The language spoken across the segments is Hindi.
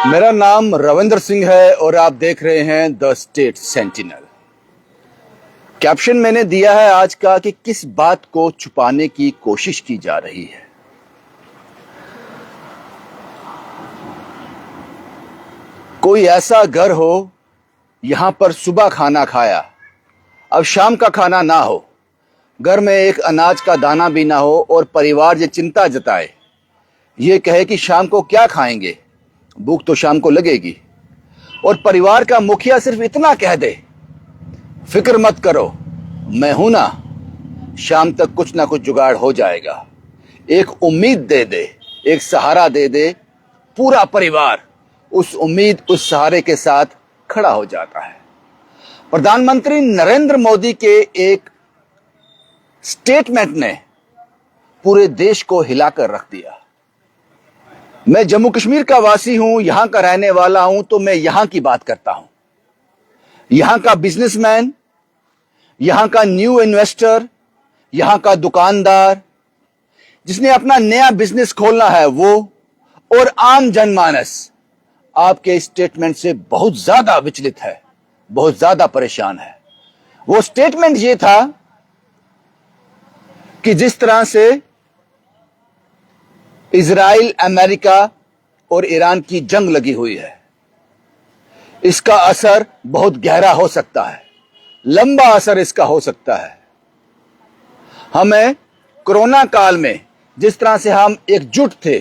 मेरा नाम रविंद्र सिंह है और आप देख रहे हैं द स्टेट सेंटिनल। कैप्शन मैंने दिया है आज का कि किस बात को छुपाने की कोशिश की जा रही है। कोई ऐसा घर हो यहां पर सुबह खाना खाया, अब शाम का खाना ना हो, घर में एक अनाज का दाना भी ना हो और परिवार ये चिंता जताए, ये कहे कि शाम को क्या खाएंगे, भूख तो शाम को लगेगी, और परिवार का मुखिया सिर्फ इतना कह दे, फिक्र मत करो मैं हूं ना, शाम तक कुछ ना कुछ जुगाड़ हो जाएगा। एक उम्मीद दे दे, एक सहारा दे दे, पूरा परिवार उस उम्मीद उस सहारे के साथ खड़ा हो जाता है। प्रधानमंत्री नरेंद्र मोदी के एक स्टेटमेंट ने पूरे देश को हिलाकर रख दिया। मैं जम्मू कश्मीर का वासी हूं, यहां का रहने वाला हूं, तो मैं यहां की बात करता हूं। यहां का बिजनेसमैन, यहां का न्यू इन्वेस्टर, यहां का दुकानदार जिसने अपना नया बिजनेस खोलना है वो, और आम जनमानस आपके स्टेटमेंट से बहुत ज्यादा विचलित है, बहुत ज्यादा परेशान है। वो स्टेटमेंट ये था कि जिस तरह से इजराइल, अमेरिका और ईरान की जंग लगी हुई है, इसका असर बहुत गहरा हो सकता है, लंबा असर इसका हो सकता है। हमें कोरोना काल में जिस तरह से हम एकजुट थे,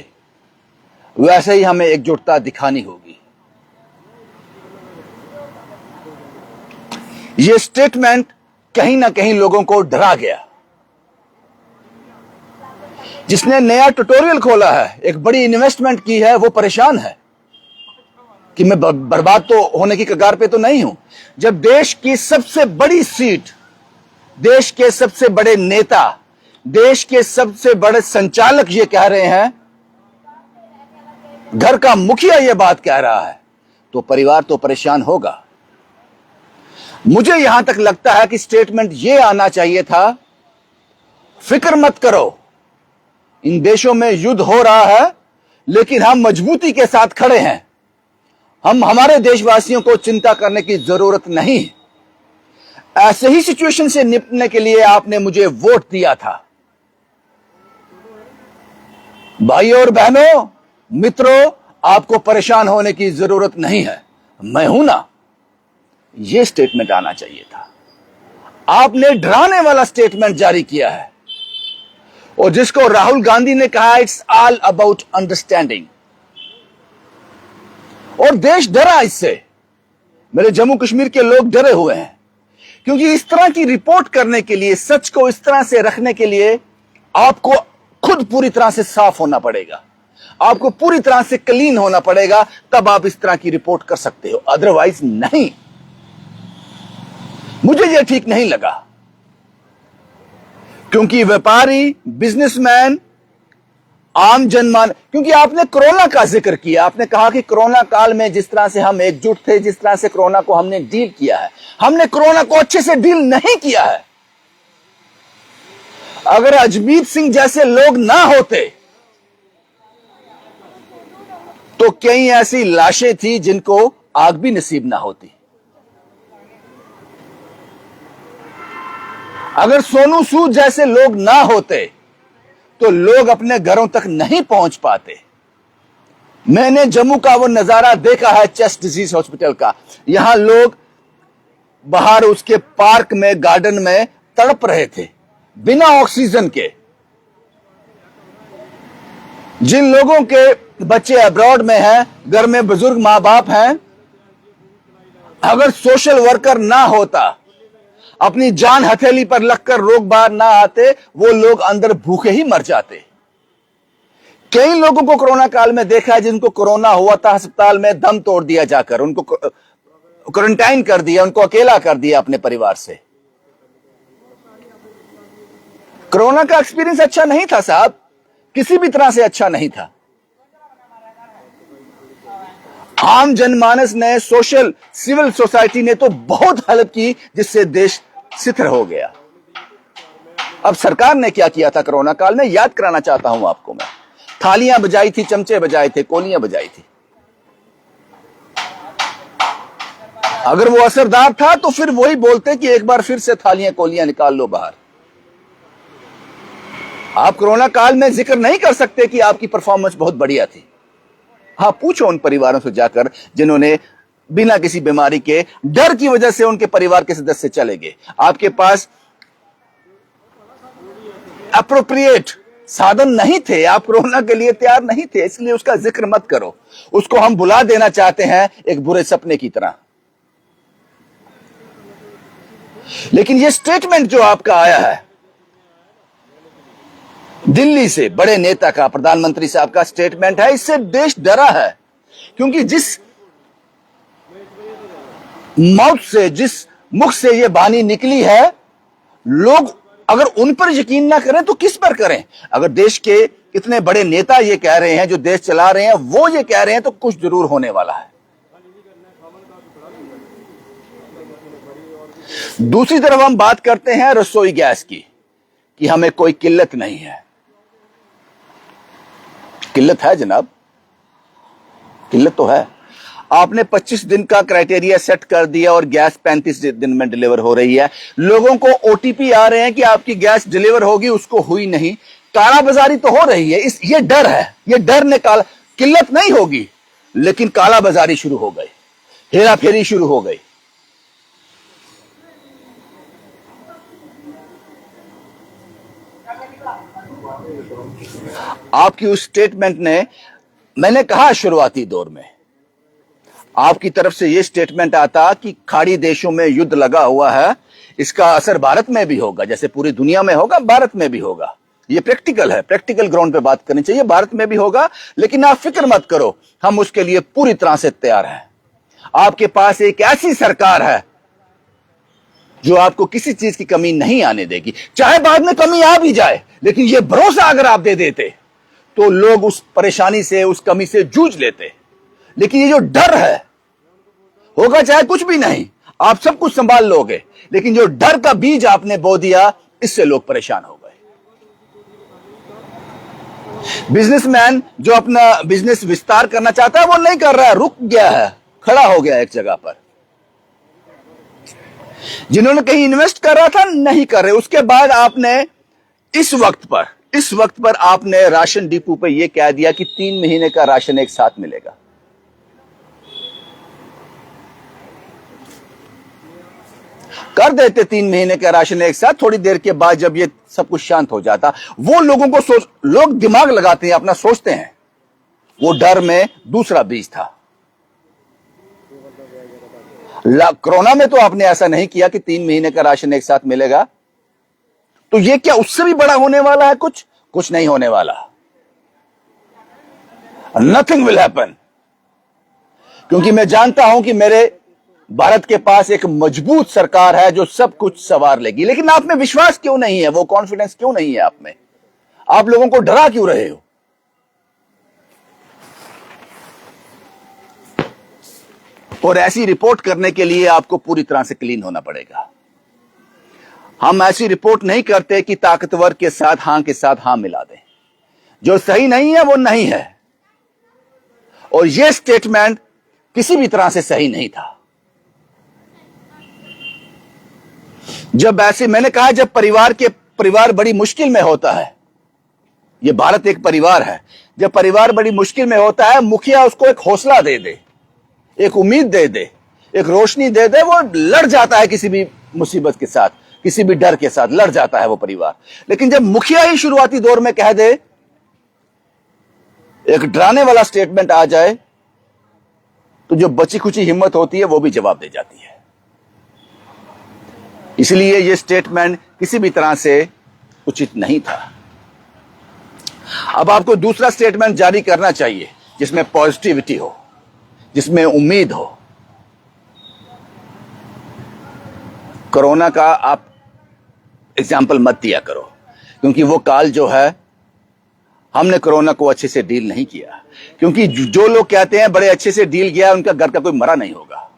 वैसे ही हमें एकजुटता दिखानी होगी। यह स्टेटमेंट कहीं ना कहीं लोगों को डरा गया। जिसने नया ट्यूटोरियल खोला है, एक बड़ी इन्वेस्टमेंट की है, वो परेशान है कि मैं बर्बाद तो होने की कगार पे तो नहीं हूं। जब देश की सबसे बड़ी सीट, देश के सबसे बड़े नेता, देश के सबसे बड़े संचालक ये कह रहे हैं, घर का मुखिया ये बात कह रहा है, तो परिवार तो परेशान होगा। मुझे यहां तक लगता है कि स्टेटमेंट ये आना चाहिए था, फिक्र मत करो, इन देशों में युद्ध हो रहा है लेकिन हम मजबूती के साथ खड़े हैं, हमारे देशवासियों को चिंता करने की जरूरत नहीं। ऐसे ही सिचुएशन से निपटने के लिए आपने मुझे वोट दिया था। भाइयों और बहनों, मित्रों, आपको परेशान होने की जरूरत नहीं है, मैं हूं ना, यह स्टेटमेंट आना चाहिए था। आपने डराने वाला स्टेटमेंट जारी किया है, और जिसको राहुल गांधी ने कहा इट्स ऑल अबाउट अंडरस्टैंडिंग, और देश डरा इससे। मेरे जम्मू कश्मीर के लोग डरे हुए हैं, क्योंकि इस तरह की रिपोर्ट करने के लिए, सच को इस तरह से रखने के लिए आपको खुद पूरी तरह से साफ होना पड़ेगा, आपको पूरी तरह से क्लीन होना पड़ेगा, तब आप इस तरह की रिपोर्ट कर सकते हो, अदरवाइज नहीं। मुझे यह ठीक नहीं लगा, क्योंकि व्यापारी, बिजनेसमैन, आम जनमान, क्योंकि आपने कोरोना का जिक्र किया, आपने कहा कि कोरोना काल में जिस तरह से हम एकजुट थे, जिस तरह से कोरोना को हमने डील किया है, हमने कोरोना को अच्छे से डील नहीं किया है। अगर अजमीत सिंह जैसे लोग ना होते तो कई ऐसी लाशें थी जिनको आग भी नसीब ना होती। अगर सोनू सूद जैसे लोग ना होते तो लोग अपने घरों तक नहीं पहुंच पाते। मैंने जम्मू का वो नजारा देखा है चेस्ट डिजीज हॉस्पिटल का, यहां लोग बाहर उसके पार्क में, गार्डन में तड़प रहे थे बिना ऑक्सीजन के। जिन लोगों के बच्चे अब्रॉड में हैं, घर में बुजुर्ग मां बाप हैं, अगर सोशल वर्कर ना होता, अपनी जान हथेली पर लगकर लोग बाहर ना आते, वो लोग अंदर भूखे ही मर जाते। कई लोगों को कोरोना काल में देखा है जिनको कोरोना हुआ था, अस्पताल में दम तोड़ दिया जाकर, उनको क्वारंटाइन कर दिया, उनको अकेला कर दिया अपने परिवार से। कोरोना का एक्सपीरियंस अच्छा नहीं था साहब, किसी भी तरह से अच्छा नहीं था। आम जनमानस ने, सोशल सिविल सोसाइटी ने तो बहुत हेल्प की, जिससे देश शिथिल हो गया। अब सरकार ने क्या किया था कोरोना काल में, याद कराना चाहता हूं आपको मैं। थालियां बजाई थी, चमचे बजाए थे, कोलियां बजाई थी। अगर वो असरदार था तो फिर वही बोलते कि एक बार फिर से थालियां कोलियां निकाल लो बाहर। आप कोरोना काल में जिक्र नहीं कर सकते कि आपकी परफॉर्मेंस बहुत बढ़िया थी। हाँ, पूछो उन परिवारों से जाकर जिन्होंने बिना किसी बीमारी के डर की वजह से उनके परिवार के सदस्य चले गए। आपके पास अप्रोप्रिएट साधन नहीं थे, आप कोरोना के लिए तैयार नहीं थे, इसलिए उसका जिक्र मत करो। उसको हम बुला देना चाहते हैं एक बुरे सपने की तरह। लेकिन यह स्टेटमेंट जो आपका आया है दिल्ली से, बड़े नेता का, प्रधानमंत्री साहब का स्टेटमेंट है, इससे देश डरा है। क्योंकि जिस माउथ से, जिस मुख से यह वाणी निकली है, लोग अगर उन पर यकीन ना करें तो किस पर करें? अगर देश के इतने बड़े नेता ये कह रहे हैं, जो देश चला रहे हैं, वो ये कह रहे हैं, तो कुछ जरूर होने वाला है। दूसरी तरफ हम बात करते हैं रसोई गैस की, कि हमें कोई किल्लत नहीं है। किल्लत है जनाब, किल्लत तो है। आपने 25 दिन का क्राइटेरिया सेट कर दिया और गैस 35 दिन में डिलीवर हो रही है। लोगों को ओटीपी आ रहे हैं कि आपकी गैस डिलीवर होगी, उसको हुई नहीं। कालाबाजारी तो हो रही है, ये डर है, ये डर ने किल्लत नहीं होगी, लेकिन कालाबाजारी शुरू हो गई, हेरा फेरी शुरू हो गई। आपकी उस स्टेटमेंट ने, मैंने कहा शुरुआती दौर में आपकी तरफ से यह स्टेटमेंट आता कि खाड़ी देशों में युद्ध लगा हुआ है, इसका असर भारत में भी होगा, जैसे पूरी दुनिया में होगा भारत में भी होगा। यह प्रैक्टिकल है, प्रैक्टिकल ग्राउंड पे बात करनी चाहिए। भारत में भी होगा, लेकिन आप फिक्र मत करो, हम उसके लिए पूरी तरह से तैयार हैं। आपके पास एक ऐसी सरकार है जो आपको किसी चीज की कमी नहीं आने देगी, चाहे बाद में कमी आ भी जाए, लेकिन यह भरोसा अगर आप दे देते तो लोग उस परेशानी से, उस कमी से जूझ लेते। लेकिन ये जो डर है, होगा चाहे कुछ भी नहीं, आप सब कुछ संभाल लोगे, लेकिन जो डर का बीज आपने बो दिया, इससे लोग परेशान हो गए। बिजनेसमैन जो अपना बिजनेस विस्तार करना चाहता है, वो नहीं कर रहा है, रुक गया है, खड़ा हो गया एक जगह पर। जिन्होंने कहीं इन्वेस्ट कर रहा था, नहीं कर रहे। उसके बाद आपने इस वक्त पर आपने राशन डिपो पे यह कह दिया कि 3 महीने का राशन एक साथ मिलेगा। कर देते 3 महीने का राशन एक साथ, थोड़ी देर के बाद जब ये सब कुछ शांत हो जाता। वो लोगों को लोग दिमाग लगाते हैं, अपना सोचते हैं। वो डर में दूसरा बीज था। कोरोना में तो आपने ऐसा नहीं किया कि 3 महीने का राशन एक साथ मिलेगा। तो ये क्या उससे भी बड़ा होने वाला है? कुछ नहीं होने वाला। Nothing will happen. क्योंकि मैं जानता हूं कि मेरे भारत के पास एक मजबूत सरकार है जो सब कुछ संवार लेगी। लेकिन आप में विश्वास क्यों नहीं है? वो कॉन्फिडेंस क्यों नहीं है आप में? आप लोगों को डरा क्यों रहे हो? और ऐसी रिपोर्ट करने के लिए आपको पूरी तरह से क्लीन होना पड़ेगा। हम ऐसी रिपोर्ट नहीं करते कि ताकतवर के साथ हां मिला दें। जो सही नहीं है वो नहीं है। और यह स्टेटमेंट किसी भी तरह से सही नहीं था। जब ऐसे, मैंने कहा, जब परिवार बड़ी मुश्किल में होता है, यह भारत एक परिवार है, जब परिवार बड़ी मुश्किल में होता है, मुखिया उसको एक हौसला दे दे, एक उम्मीद दे दे, एक रोशनी दे दे, वो लड़ जाता है किसी भी मुसीबत के साथ, किसी भी डर के साथ लड़ जाता है वो परिवार। लेकिन जब मुखिया ही शुरुआती दौर में कह दे, एक डराने वाला स्टेटमेंट आ जाए, तो जो बची खुची हिम्मत होती है वो भी जवाब दे जाती है। इसलिए यह स्टेटमेंट किसी भी तरह से उचित नहीं था। अब आपको दूसरा स्टेटमेंट जारी करना चाहिए जिसमें पॉजिटिविटी हो, जिसमें उम्मीद हो। कोरोना का आप एग्जाम्पल मत दिया करो, क्योंकि वो काल जो है, हमने कोरोना को अच्छे से डील नहीं किया। क्योंकि जो लोग कहते हैं बड़े अच्छे से डील किया, उनका घर का कोई मरा नहीं होगा।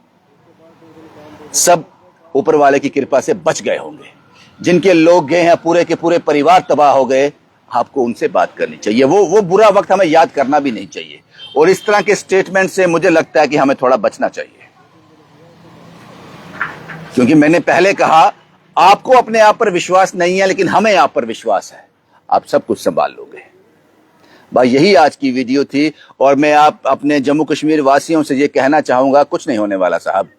सब ऊपर वाले की कृपा से बच गए होंगे। जिनके लोग गए हैं, पूरे के पूरे परिवार तबाह हो गए, आपको उनसे बात करनी चाहिए। वो बुरा वक्त हमें याद करना भी नहीं चाहिए। और इस तरह के स्टेटमेंट से मुझे लगता है कि हमें थोड़ा बचना चाहिए। क्योंकि मैंने पहले कहा आपको अपने आप पर विश्वास नहीं है, लेकिन हमें आप पर विश्वास है, आप सब कुछ संभाल लोगे। भाई यही आज की वीडियो थी और मैं आप अपने जम्मू कश्मीर वासियों से ये कहना चाहूंगा, कुछ नहीं होने वाला साहब।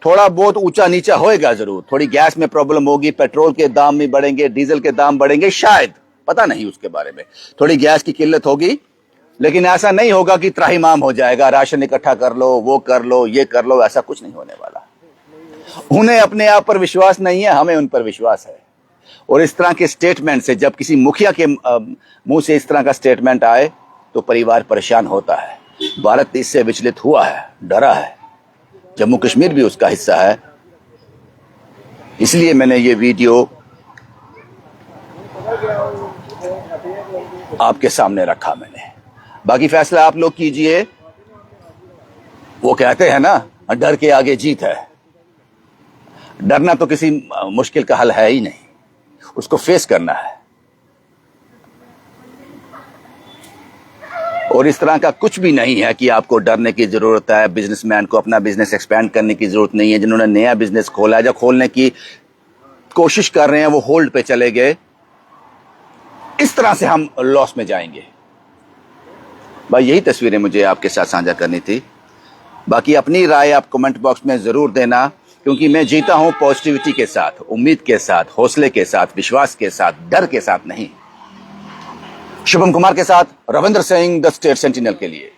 थोड़ा बहुत ऊंचा नीचा होएगा जरूर, थोड़ी गैस में प्रॉब्लम होगी, पेट्रोल के दाम भी बढ़ेंगे, डीजल के दाम बढ़ेंगे, शायद, पता नहीं उसके बारे में, थोड़ी गैस की किल्लत होगी, लेकिन ऐसा नहीं होगा कि त्राहिमाम हो जाएगा, राशन इकट्ठा कर लो, वो कर लो, ये कर लो, ऐसा कुछ नहीं होने वाला। उन्हें अपने आप पर विश्वास नहीं है, हमें उन पर विश्वास है। और इस तरह के स्टेटमेंट से, जब किसी मुखिया के मुंह से इस तरह का स्टेटमेंट आए तो परिवार परेशान होता है। भारत इससे विचलित हुआ है, डरा है, जम्मू कश्मीर भी उसका हिस्सा है। इसलिए मैंने ये वीडियो आपके सामने रखा। मैंने बाकी फैसला आप लोग कीजिए। वो कहते हैं ना, डर के आगे जीत है। डरना तो किसी मुश्किल का हल है ही नहीं, उसको फेस करना है। और इस तरह का कुछ भी नहीं है कि आपको डरने की जरूरत है। बिजनेसमैन को अपना बिजनेस एक्सपेंड करने की जरूरत नहीं है। जिन्होंने नया बिजनेस खोला है, जो खोलने की कोशिश कर रहे हैं, वो होल्ड पे चले गए। इस तरह से हम लॉस में जाएंगे। भाई यही तस्वीरें मुझे आपके साथ साझा करनी थी। बाकी अपनी राय आप कमेंट बॉक्स में जरूर देना, क्योंकि मैं जीता हूं पॉजिटिविटी के साथ, उम्मीद के साथ, हौसले के साथ, विश्वास के साथ, डर के साथ नहीं। शुभम कुमार के साथ Ravindra Singh, the state sentinel के लिए।